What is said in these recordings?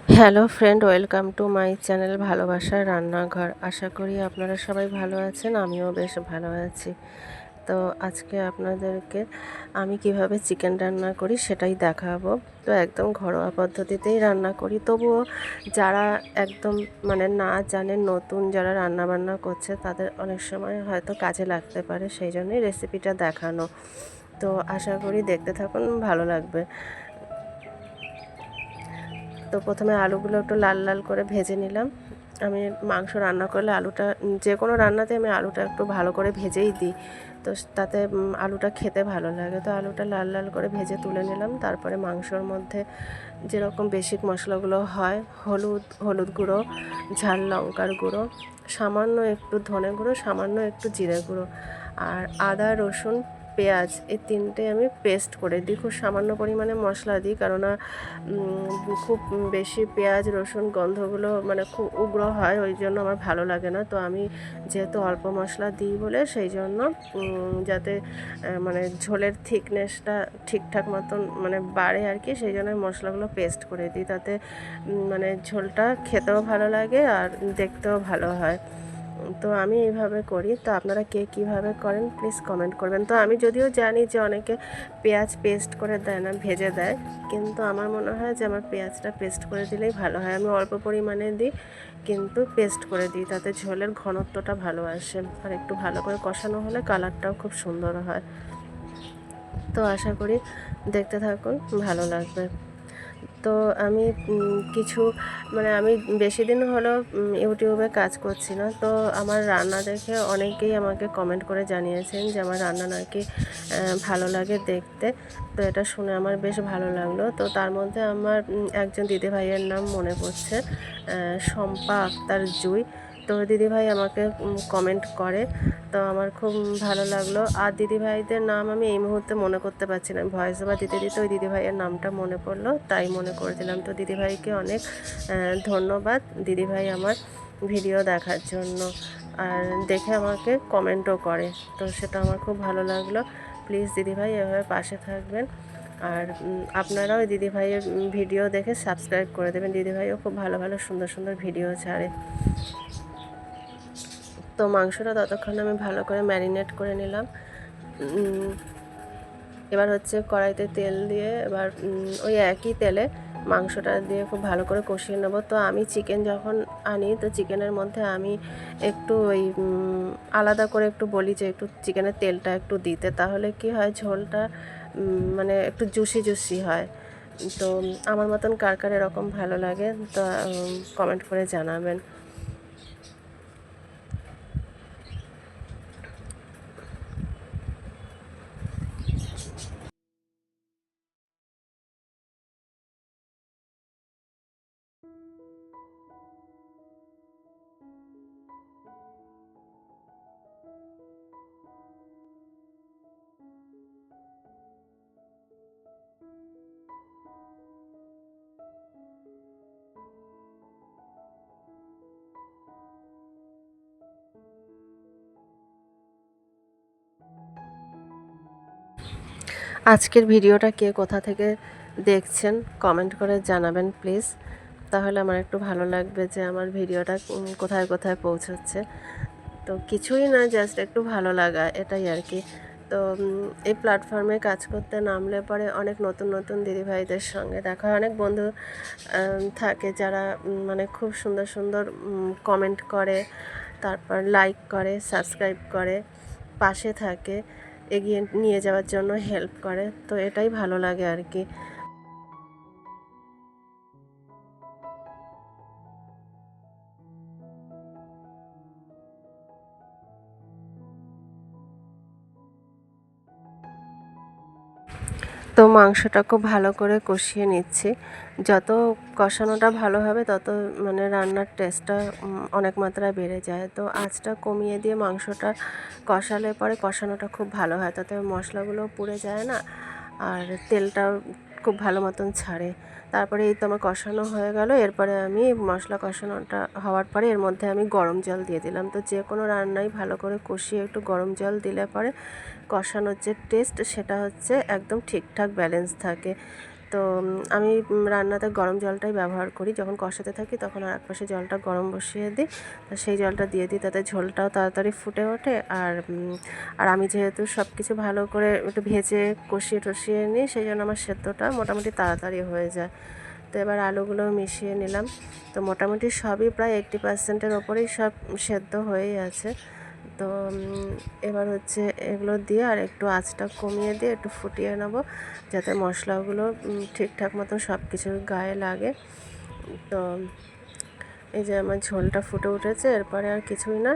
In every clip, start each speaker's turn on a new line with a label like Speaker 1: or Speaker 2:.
Speaker 1: Hello friend, welcome to my channel ভালোবাসার রান্নাঘর। আশা করি আপনারা সবাই ভালো আছেন, আমিও বেশ ভালো আছি। তো আজকে আপনাদেরকে আমি কিভাবে চিকেন রান্না করি সেটাই দেখাবো। তো একদম ঘরোয়া পদ্ধতিতেই রান্না করি, তবুও যারা একদম না জানেন, নতুন যারা রান্না বান্না করছে তাদের অনেক সময় হয়তো কাজে লাগতে পারে, সেই জন্যই রেসিপিটা দেখানো। তো আশা করি দেখতে থাকুন, ভালো লাগবে। তো প্রথমে আলুগুলো একটু লাল লাল করে ভেজে নিলাম। আমি মাংস রান্না করলে আলুটা, যে কোনো রান্নাতে আমি আলুটা একটু ভালো করে ভেজেই দিই, তো তাতে আলুটা খেতে ভালো লাগে। তো আলুটা লাল লাল করে ভেজে তুলে নিলাম। তারপরে মাংসর মধ্যে যেরকম বেসিক মশলাগুলো হয়, হলুদ গুঁড়ো, ঝাল লঙ্কার গুঁড়ো, সামান্য একটু ধনে গুঁড়ো, সামান্য একটু জিরে গুঁড়ো, আর আদা রসুন পেঁয়াজ, এই তিনটে আমি পেস্ট করে দিই। খুব সামান্য পরিমাণে মশলা দিই, কেননা খুব বেশি পেঁয়াজ রসুন গন্ধগুলো খুব উগ্র হয়, ওই জন্য আমার ভালো লাগে না। তো আমি যেহেতু অল্প মশলা দিই বলে, সেই জন্য যাতে ঝোলের থিকনেসটা ঠিকঠাক মতন বাড়ে আর কি, সেই জন্য মশলাগুলো পেস্ট করে দিই। তাতে ঝোলটা খেতেও ভালো লাগে আর দেখতেও ভালো হয়। তো আমি এইভাবে করি। তো আপনারা কে কীভাবে করেন প্লিজ কমেন্ট করবেন। তো আমি যদিও জানি যে অনেকে পেঁয়াজ পেস্ট করে দেয় না, ভেজে দেয়, কিন্তু আমার মনে হয় যে আমার পেঁয়াজটা পেস্ট করে দিলেই ভালো হয়। আমি অল্প পরিমাণে দিই, কিন্তু পেস্ট করে দিই, তাতে ঝোলের ঘনত্বটা ভালো আসে, আর একটু ভালো করে কষানো হলে কালারটাও খুব সুন্দর হয়। তো আশা করি দেখতে থাকুন, ভালো লাগবে। তো আমি কিছু আমি বেশি দিন হলো ইউটিউবে কাজ করছি না। তো আমার রান্না দেখে অনেকেই আমাকে কমেন্ট করে জানিয়েছেন যে আমার রান্না নাকি ভালো লাগে দেখতে। তো এটা শুনে আমার বেশ ভালো লাগলো। তো তার মধ্যে আমার একজন দিদিভাইয়ের নাম মনে পড়ছে, শম্পা আক্তার জুঁই। তো দিদিভাই আমাকে কমেন্ট করে, তো আমার খুব ভালো লাগলো। আর দিদিভাইদের নাম আমি এই মুহূর্তে মনে করতে পারছি না, ভয়েস ওভার দিতে দিতে ওই দিদিভাইয়ের নামটা মনে পড়লো, তাই মনে করে দিলাম। তো দিদিভাইকে অনেক ধন্যবাদ, দিদিভাই আমার ভিডিও দেখার জন্য, আর দেখে আমাকে কমেন্টও করে। তো সেটা আমার খুব ভালো লাগলো। প্লিজ দিদিভাই এভাবে পাশে থাকবেন, আর আপনারাও ওই দিদিভাইয়ের ভিডিও দেখে সাবস্ক্রাইব করে দেবেন। দিদিভাইও খুব ভালো ভালো সুন্দর সুন্দর ভিডিও ছাড়ে। তো মাংসটা ততক্ষণ আমি ভালো করে ম্যারিনেট করে নিলাম। এবার হচ্ছে কড়াইতে তেল দিয়ে, এবার ওই একই তেলে মাংসটা দিয়ে খুব ভালো করে কষিয়ে নেব। তো আমি চিকেন যখন আনি, তো চিকেনের মধ্যে আমি একটু ওই আলাদা করে একটু বলি যে একটু চিকেনের তেলটা একটু দিতে, তাহলে কি হয়, ঝোলটা একটু জুসি জুসি হয়। তো আমার মতন কার কার এরকম ভালো লাগে, তো কমেন্ট করে জানাবেন। আজকের ভিডিওটা কে কোথা থেকে দেখছেন কমেন্ট করে জানাবেন প্লিজ, তাহলে আমার একটু ভালো লাগবে যে আমার ভিডিওটা কোথায় কোথায় পৌঁছচ্ছে। তো কিছুই না, জাস্ট একটু ভালো লাগা, এটাই আর কি। তো এই প্ল্যাটফর্মে কাজ করতে নামলে পরে অনেক নতুন নতুন দিদিভাইদের সঙ্গে দেখা হয়, অনেক বন্ধু থাকে যারা খুব সুন্দর সুন্দর কমেন্ট করে, তারপর লাইক করে, সাবস্ক্রাইব করে, পাশে থাকে, এগিয়ে নিয়ে যাওয়ার জন্য হেল্প করে। তো এটাই ভালো লাগে আর কি। তো মাংসটা খুব ভালো করে কষিয়ে নিচ্ছি। যত কষানোটা ভালো হবে, তত রান্নার টেস্টটা অনেক মাত্রায় বেড়ে যায়। তো আঁচটা কমিয়ে দিয়ে মাংসটা কষালে পরে কষানোটা খুব ভালো হয়, তাতে মশলাগুলো পুড়ে যায় না, আর তেলটাও খুব ভালো মতন ছাড়ে। তারপরে এই তো আমার কষানো হয়ে গেল। এরপরে আমি মশলা কষানোটা হওয়ার পরে এর মধ্যে আমি গরম জল দিয়ে দিলাম। তো যে কোনো রান্নাই ভালো করে কষিয়ে একটু গরম জল দিলে পরে কষানোর যে টেস্ট, সেটা হচ্ছে একদম ঠিকঠাক ব্যালেন্স থাকে। তো তো আমি রান্নাতে গরম জলটাই ব্যবহার করি। যখন কষাতে থাকি তখন আর এক পাশে জলটা গরম বসিয়ে দিই, তো সেই জলটা দিয়ে দিই, তাতে ঝোলটাও তাড়াতাড়ি ফুটে ওঠে। আর আমি যেহেতু সব কিছু ভালো করে একটু ভেজে কষিয়ে টষিয়ে নিই, সেই জন্য আমার সেদ্ধটা মোটামুটি তাড়াতাড়ি হয়ে যায়। তো এবার আলুগুলো মিশিয়ে নিলাম। তো মোটামুটি সবই প্রায় 80%-এর ওপরেই সব সেদ্ধ হয়েই আছে। তো এবার হচ্ছে এগুলো দিয়ে আর একটু আঁচটা কমিয়ে দিয়ে একটু ফুটিয়ে নেব, যাতে মশলাগুলো ঠিকঠাক মতো সব কিছুর গায়ে লাগে। তো এই যে আমার ঝোলটা ফুটে উঠেছে, এরপরে আর কিছুই না,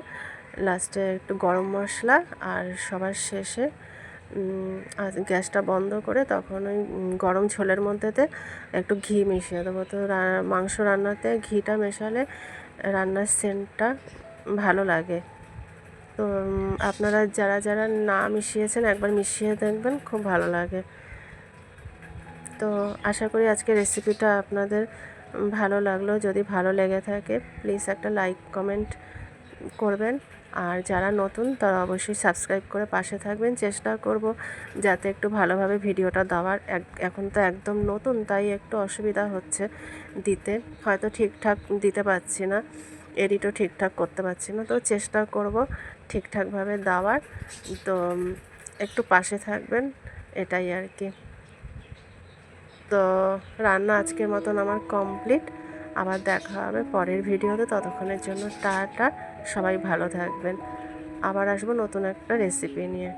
Speaker 1: লাস্টে একটু গরম মশলা আর সবার শেষে আর গ্যাসটা বন্ধ করে তখন ওই গরম ঝোলের মধ্যেতে একটু ঘি মিশিয়ে দেবো। তো মাংস রান্নাতে ঘিটা মেশালে রান্নার সেন্টটা ভালো লাগে। তো আপনারা যারা যারা না মিশিয়েছেন একবার মিশিয়ে দেখবেন, খুব ভালো লাগে। তো আশা করি আজকে রেসিপিটা আপনাদের ভালো লাগলো। যদি ভালো লেগে থাকে প্লিজ একটা লাইক কমেন্ট করবেন, আর যারা নতুন তারা অবশ্যই সাবস্ক্রাইব করে পাশে থাকবেন। চেষ্টা করব যাতে একটু ভালোভাবে ভিডিওটা দেওয়ার। এখন তো একদম নতুন, তাই একটু অসুবিধা হচ্ছে দিতে, হয়তো ঠিকঠাক দিতে পারছি না, এডিটও ঠিকঠাক করতে পারছি না। তো চেষ্টা করব ঠিকঠাকভাবে দেওয়ার। তো একটু পাশে থাকবেন, এটাই আর কি। তো রান্না আজকের মতন আমার কমপ্লিট। আবার দেখা হবে পরের ভিডিওতে, ততক্ষণের জন্য টাটা, সবাই ভালো থাকবেন। আবার আসবো নতুন একটা রেসিপি নিয়ে।